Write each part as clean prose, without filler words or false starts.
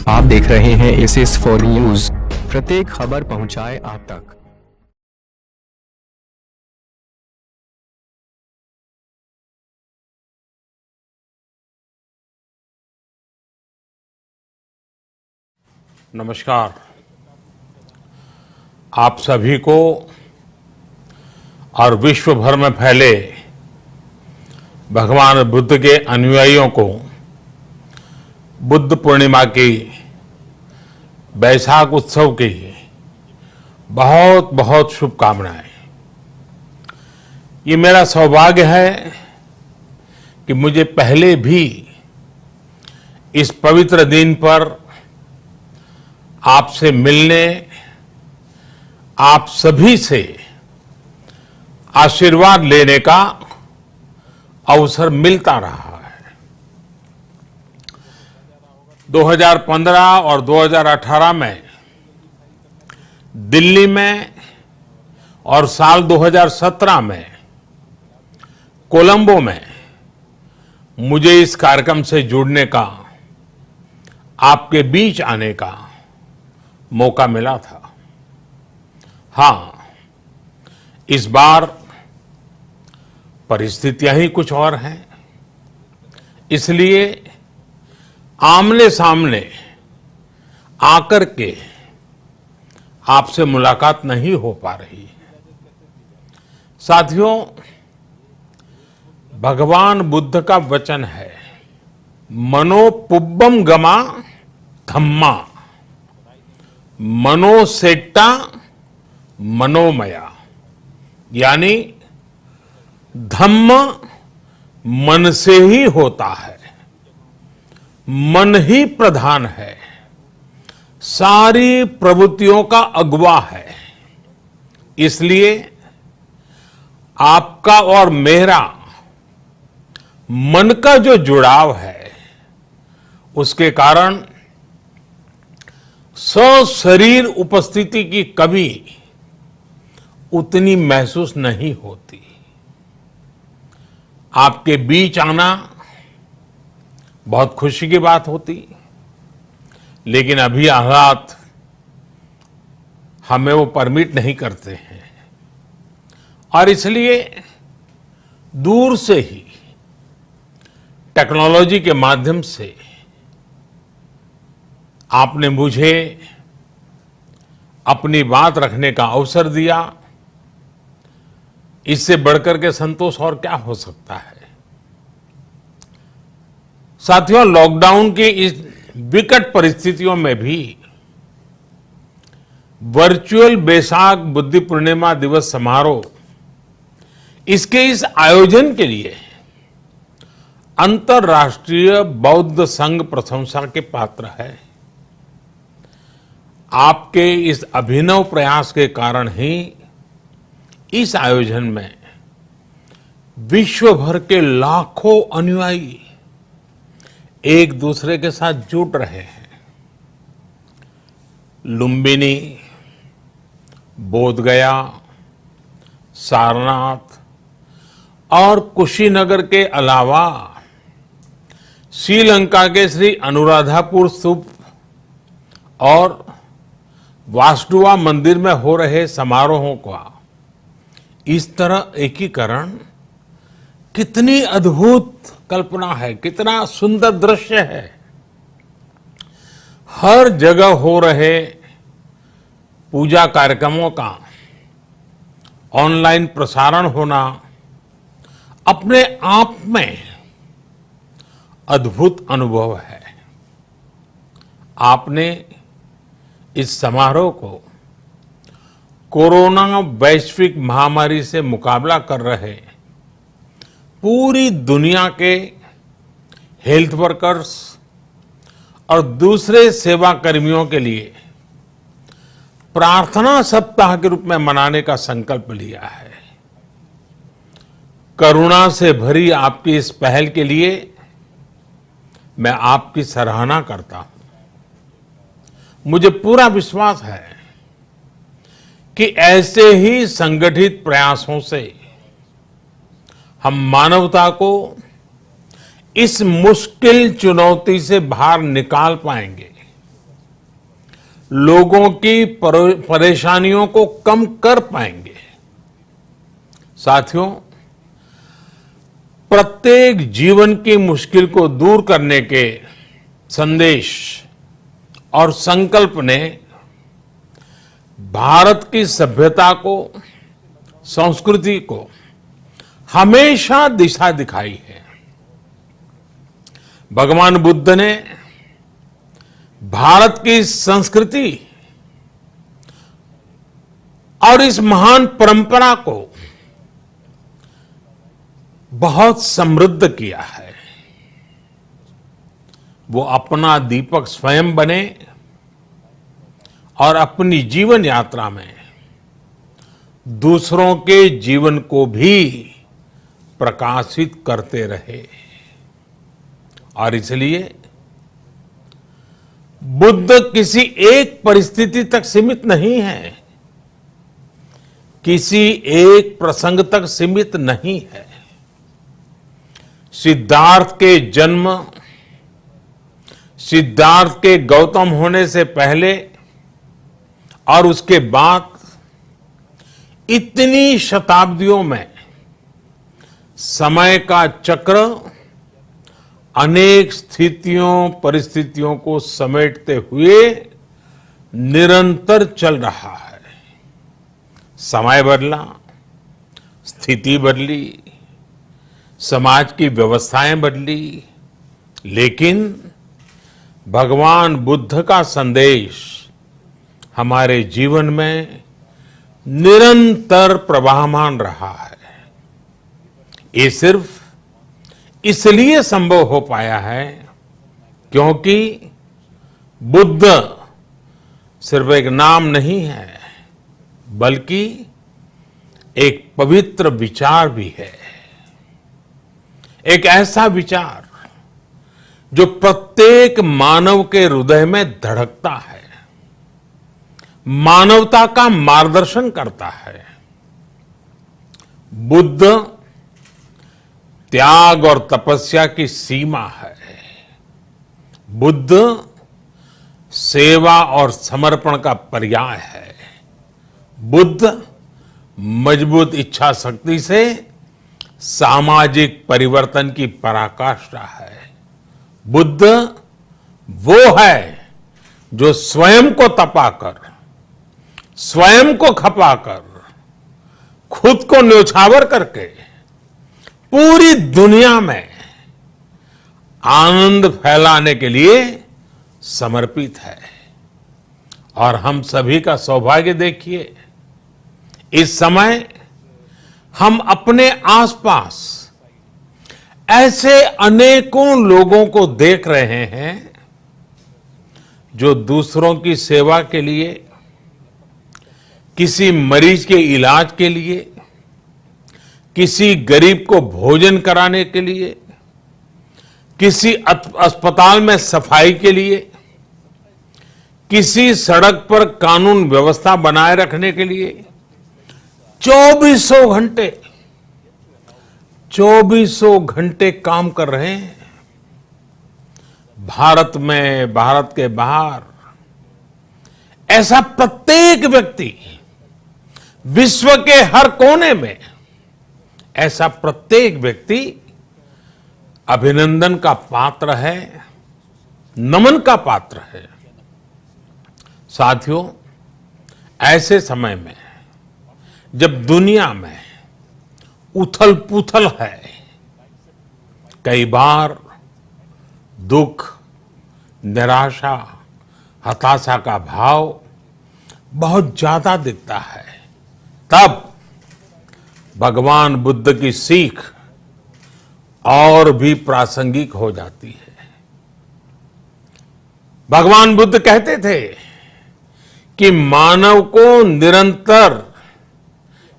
आप देख रहे हैं एसएस फॉर न्यूज, प्रत्येक खबर पहुंचाए आप तक। नमस्कार। आप सभी को और विश्व भर में फैले भगवान बुद्ध के अनुयायियों को बुद्ध पूर्णिमा की बैसाख उत्सव की बहुत बहुत शुभकामनाएं। ये मेरा सौभाग्य है कि मुझे पहले भी इस पवित्र दिन पर आपसे मिलने, आप सभी से आशीर्वाद लेने का अवसर मिलता रहा है। 2015 और 2018 में दिल्ली में और साल 2017 में कोलंबो में मुझे इस कार्यक्रम से जुड़ने का, आपके बीच आने का मौका मिला था। हां, इस बार परिस्थितियां ही कुछ और हैं, इसलिए आमने सामने आकर के आपसे मुलाकात नहीं हो पा रही है। साथियों, भगवान बुद्ध का वचन है, मनो पुब्बम गमा धम्मा, मनोसेट्टा मनोमया, यानी धम्म मन से ही होता है, मन ही प्रधान है, सारी प्रवृत्तियों का अगुवा है। इसलिए आपका और मेरा मन का जो जुड़ाव है, उसके कारण सशरीर उपस्थिति की कभी उतनी महसूस नहीं होती। आपके बीच आना बहुत खुशी की बात होती, लेकिन अभी हालात हमें वो परमिट नहीं करते हैं और इसलिए दूर से ही टेक्नोलॉजी के माध्यम से आपने मुझे अपनी बात रखने का अवसर दिया। इससे बढ़कर के संतोष और क्या हो सकता है। साथियों, लॉकडाउन की इस विकट परिस्थितियों में भी वर्चुअल बैसाख बुद्ध पूर्णिमा दिवस समारोह, इसके इस आयोजन के लिए अंतर्राष्ट्रीय बौद्ध संघ प्रशंसा के पात्र है। आपके इस अभिनव प्रयास के कारण ही इस आयोजन में विश्व भर के लाखों अनुयायी एक दूसरे के साथ जुड़ रहे हैं। लुम्बिनी, बोधगया, सारनाथ और कुशीनगर के अलावा श्रीलंका के श्री अनुराधापुर स्तूप और वासुदेवा मंदिर में हो रहे समारोहों का इस तरह एकीकरण कितनी अद्भुत कल्पना है, कितना सुंदर दृश्य है। हर जगह हो रहे पूजा कार्यक्रमों का ऑनलाइन प्रसारण होना अपने आप में अद्भुत अनुभव है। आपने इस समारोह को कोरोना वैश्विक महामारी से मुकाबला कर रहे पूरी दुनिया के हेल्थ वर्कर्स और दूसरे सेवा कर्मियों के लिए प्रार्थना सप्ताह के रूप में मनाने का संकल्प लिया है। करुणा से भरी आपकी इस पहल के लिए मैं आपकी सराहना करता हूं। मुझे पूरा विश्वास है कि ऐसे ही संगठित प्रयासों से हम मानवता को इस मुश्किल चुनौती से बाहर निकाल पाएंगे। लोगों की परेशानियों को कम कर पाएंगे। साथियों, प्रत्येक जीवन की मुश्किल को दूर करने के संदेश और संकल्प ने भारत की सभ्यता को, संस्कृति को हमेशा दिशा दिखाई है। भगवान बुद्ध ने भारत की संस्कृति और इस महान परंपरा को बहुत समृद्ध किया है। वो अपना दीपक स्वयं बने और अपनी जीवन यात्रा में दूसरों के जीवन को भी प्रकाशित करते रहे। और इसलिए बुद्ध किसी एक परिस्थिति तक सीमित नहीं है, किसी एक प्रसंग तक सीमित नहीं है। सिद्धार्थ के जन्म, सिद्धार्थ के गौतम होने से पहले और उसके बाद इतनी शताब्दियों में समय का चक्र अनेक स्थितियों, परिस्थितियों को समेटते हुए निरंतर चल रहा है। समय बदला, स्थिति बदली, समाज की व्यवस्थाएं बदली, लेकिन भगवान बुद्ध का संदेश हमारे जीवन में निरंतर प्रवाहमान रहा है। ये सिर्फ इसलिए संभव हो पाया है क्योंकि बुद्ध सिर्फ एक नाम नहीं है, बल्कि एक पवित्र विचार भी है। एक ऐसा विचार जो प्रत्येक मानव के हृदय में धड़कता है, मानवता का मार्गदर्शन करता है। बुद्ध त्याग और तपस्या की सीमा है। बुद्ध सेवा और समर्पण का पर्याय है। बुद्ध मजबूत इच्छा शक्ति से सामाजिक परिवर्तन की पराकाष्ठा है। बुद्ध वो है जो स्वयं को तपाकर, स्वयं को खपाकर, खुद को न्योछावर करके पूरी दुनिया में आनंद फैलाने के लिए समर्पित है। और हम सभी का सौभाग्य देखिए, इस समय हम अपने आसपास ऐसे अनेकों लोगों को देख रहे हैं जो दूसरों की सेवा के लिए, किसी मरीज के इलाज के लिए, किसी गरीब को भोजन कराने के लिए, किसी अस्पताल में सफाई के लिए, किसी सड़क पर कानून व्यवस्था बनाए रखने के लिए चौबीसों घंटे काम कर रहे हैं। भारत में, भारत के बाहर ऐसा प्रत्येक व्यक्ति, विश्व के हर कोने में ऐसा प्रत्येक व्यक्ति अभिनंदन का पात्र है, नमन का पात्र है। साथियों, ऐसे समय में जब दुनिया में उथल पुथल है, कई बार दुख, निराशा, हताशा का भाव बहुत ज्यादा दिखता है, तब भगवान बुद्ध की सीख और भी प्रासंगिक हो जाती है। भगवान बुद्ध कहते थे कि मानव को निरंतर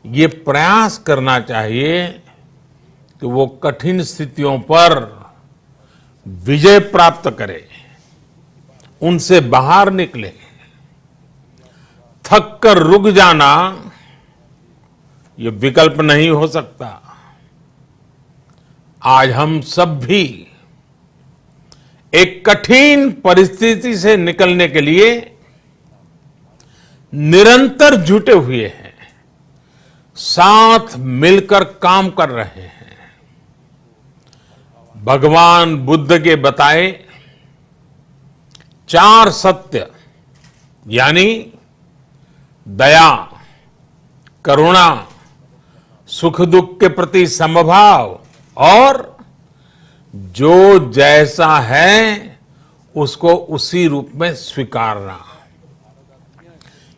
ये प्रयास करना चाहिए कि वो कठिन स्थितियों पर विजय प्राप्त करे, उनसे बाहर निकले। थक कर रुक जाना ये विकल्प नहीं हो सकता। आज हम सब भी एक कठिन परिस्थिति से निकलने के लिए निरंतर जुटे हुए हैं, साथ मिलकर काम कर रहे हैं। भगवान बुद्ध के बताए 4 सत्य यानी दया, करुणा, सुख दुख के प्रति समभाव और जो जैसा है उसको उसी रूप में स्वीकारना,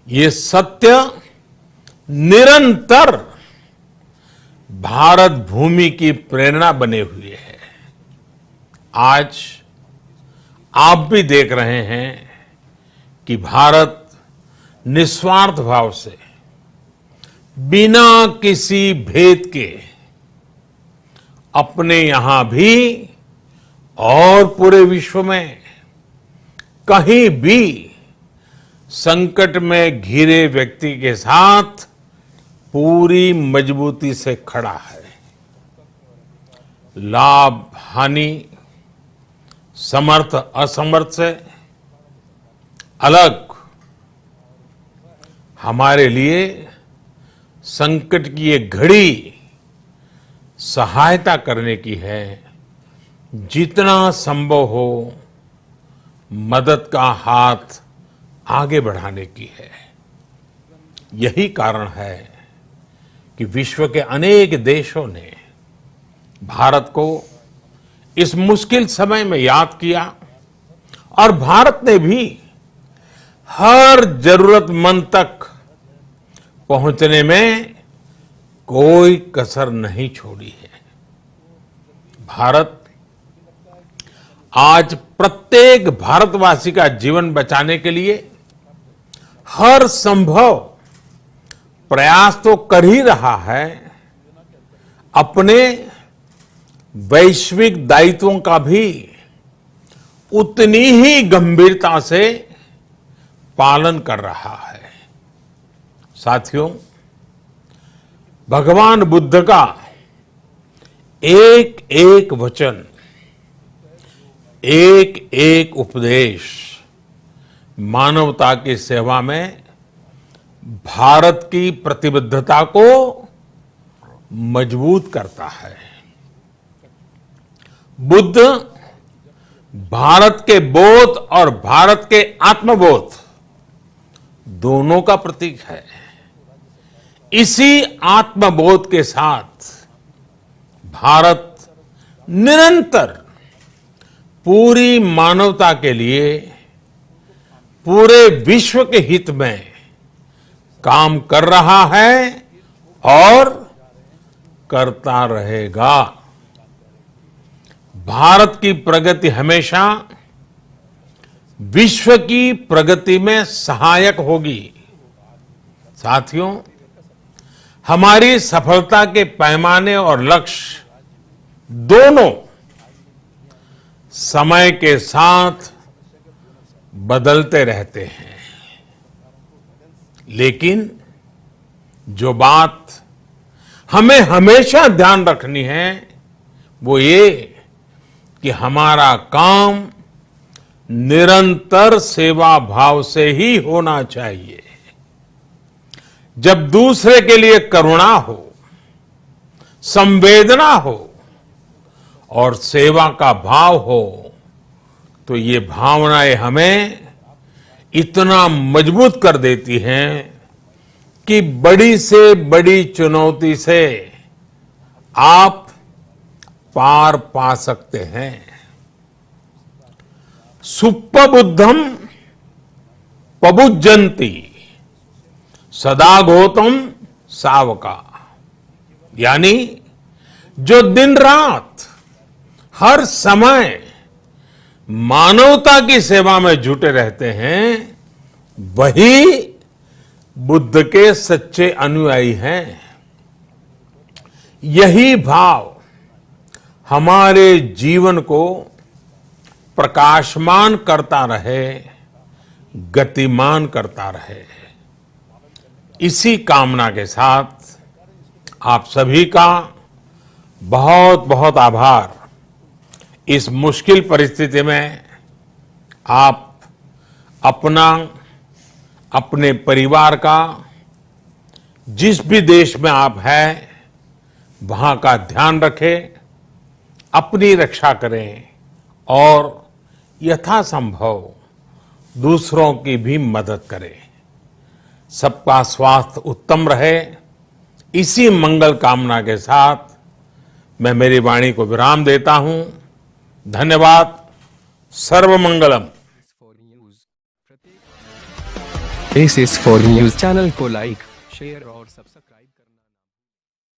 ये सत्य निरंतर भारत भूमि की प्रेरणा बने हुए है। आज आप भी देख रहे हैं कि भारत निस्वार्थ भाव से बिना किसी भेद के अपने यहां भी और पूरे विश्व में कहीं भी संकट में घिरे व्यक्ति के साथ पूरी मजबूती से खड़ा है। लाभ हानि, समर्थ असमर्थ से अलग हमारे लिए संकट की ये घड़ी सहायता करने की है। जितना संभव हो मदद का हाथ आगे बढ़ाने की है। यही कारण है कि विश्व के अनेक देशों ने भारत को इस मुश्किल समय में याद किया और भारत ने भी हर जरूरतमंद तक पहुंचने में कोई कसर नहीं छोड़ी है। भारत आज प्रत्येक भारतवासी का जीवन बचाने के लिए हर संभव प्रयास तो कर ही रहा है, अपने वैश्विक दायित्वों का भी उतनी ही गंभीरता से पालन कर रहा है। साथियों, भगवान बुद्ध का एक एक वचन, एक एक उपदेश मानवता की सेवा में भारत की प्रतिबद्धता को मजबूत करता है। बुद्ध भारत के बोध और भारत के आत्मबोध दोनों का प्रतीक है। इसी आत्मबोध के साथ भारत निरंतर पूरी मानवता के लिए, पूरे विश्व के हित में काम कर रहा है और करता रहेगा। भारत की प्रगति हमेशा विश्व की प्रगति में सहायक होगी। साथियों, हमारी सफलता के पैमाने और लक्ष्य दोनों समय के साथ बदलते रहते हैं, लेकिन जो बात हमें हमेशा ध्यान रखनी है वो ये कि हमारा काम निरंतर सेवा भाव से ही होना चाहिए। जब दूसरे के लिए करुणा हो, संवेदना हो और सेवा का भाव हो तो ये भावनाएं हमें इतना मजबूत कर देती हैं कि बड़ी से बड़ी चुनौती से आप पार पा सकते हैं। सुप्पबुद्धम पबुज्जन्ति सदा गौतम सावका, यानी जो दिन रात हर समय मानवता की सेवा में जुटे रहते हैं वही बुद्ध के सच्चे अनुयायी हैं। यही भाव हमारे जीवन को प्रकाशमान करता रहे, गतिमान करता रहे। इसी कामना के साथ आप सभी का बहुत बहुत आभार। इस मुश्किल परिस्थिति में आप अपना अपने परिवार का जिस भी देश में आप हैं वहां का ध्यान रखें, अपनी रक्षा करें और यथासंभव दूसरों की भी मदद करें। सबका स्वास्थ्य उत्तम रहे, इसी मंगल कामना के साथ मैं मेरी वाणी को विराम देता हूं। धन्यवाद। सर्वमंगलम। एस फॉर न्यूज चैनल को लाइक, शेयर और सब्सक्राइब